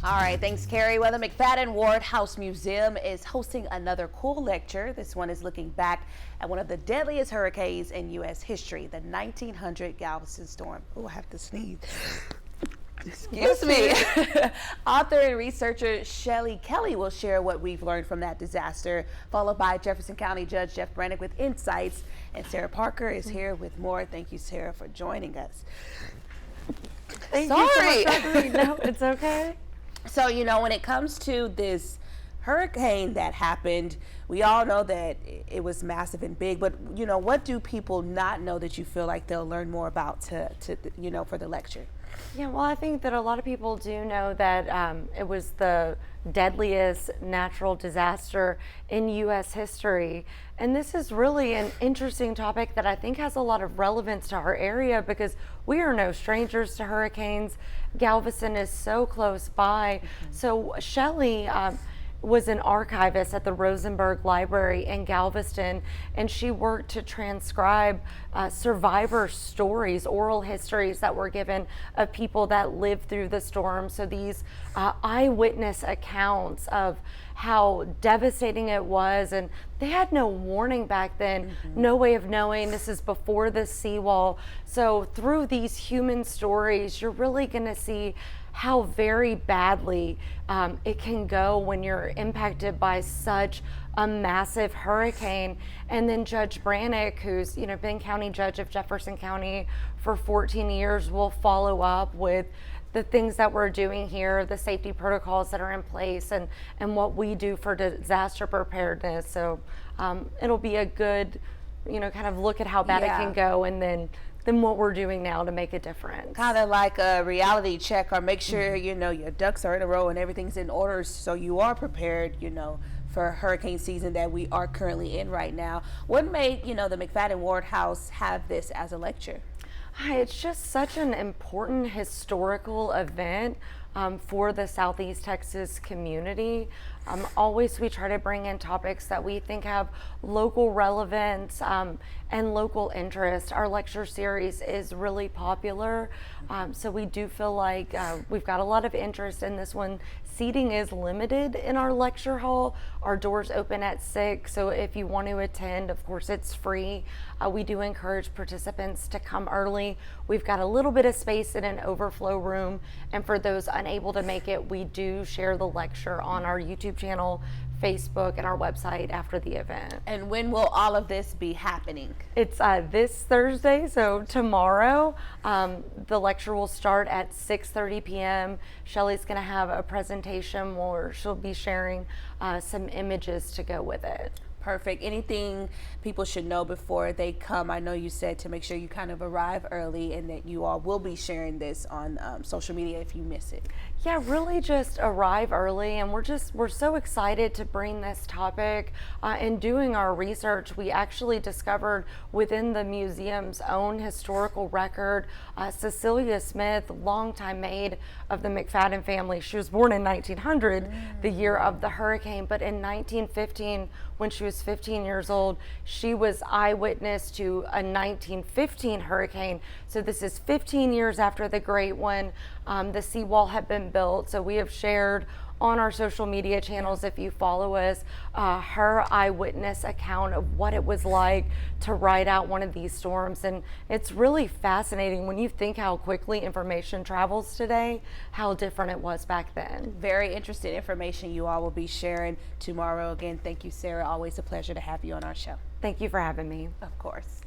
All right, thanks, Carrie. Well, the McFaddin-Ward House Museum is hosting another cool lecture. This one is looking back at one of the deadliest hurricanes in U.S. history, the 1900 Galveston storm. Oh, I have to sneeze. Excuse me. Author and researcher Shelly Kelly will share what we've learned from that disaster, followed by Jefferson County Judge Jeff Brannick with insights. And Sarah Parker is here with more. Thank you, Sarah, for joining us. Thank you so much. No, it's okay. So, you know, when it comes to this hurricane that happened, we all know that it was massive and big, but, you know, what do people not know that you feel like they'll learn more about you know, for the lecture? Yeah, well, I think that a lot of people do know that it was the deadliest natural disaster in U.S. history. And this is really an interesting topic that I think has a lot of relevance to our area because we are no strangers to hurricanes. Galveston is so close by. So Shelly was an archivist at the Rosenberg Library in Galveston, and she worked to transcribe survivor stories, oral histories that were given of people that lived through the storm. So these eyewitness accounts of how devastating it was, and they had no warning back then, no way of knowing. This is before the seawall. So through these human stories, you're really gonna see how very badly it can go when you're impacted by such a massive hurricane. And then Judge Brannick, who's been county judge of Jefferson County for 14 years, will follow up with the things that we're doing here, the safety protocols that are in place, and what we do for disaster preparedness. So it'll be a good, kind of look at how bad it can go, and then what we're doing now to make a difference. Kind of like a reality check, or make sure your ducks are in a row and everything's in order, so you are prepared, for hurricane season that we are currently in right now. What made the McFaddin-Ward House have this as a lecture? Hi, it's just such an important historical event for the Southeast Texas community. Always we try to bring in topics that we think have local relevance and local interest. Our lecture series is really popular, so we do feel like we've got a lot of interest in this one. Seating is limited in our lecture hall. Our doors open at 6, so if you want to attend, of course it's free. We do encourage participants to come early. We've got a little bit of space in an overflow room, and for those unable to make it, we do share the lecture on our YouTube channel, Facebook, and our website after the event. And when will all of this be happening? It's this Thursday, so tomorrow. The lecture will start at 6:30 p.m. Shelly's going to have a presentation where she'll be sharing some images to go with it. Perfect. Anything people should know before they come? I know you said to make sure you kind of arrive early, and that you all will be sharing this on social media if you miss it. Yeah, really just arrive early, and we're so excited to bring this topic. In doing our research, we actually discovered within the museum's own historical record, Cecilia Smith, longtime maid of the McFaddin family. She was born in 1900, the year of the hurricane, but in 1915, when she was 15 years old, she was eyewitness to a 1915 hurricane. So this is 15 years after the great one. The seawall had been built. So we have shared on our social media channels, if you follow us, her eyewitness account of what it was like to ride out one of these storms. And it's really fascinating when you think how quickly information travels today, how different it was back then. Very interesting information you all will be sharing tomorrow. Again, thank you, Sarah. Always a pleasure to have you on our show. Thank you for having me. Of course.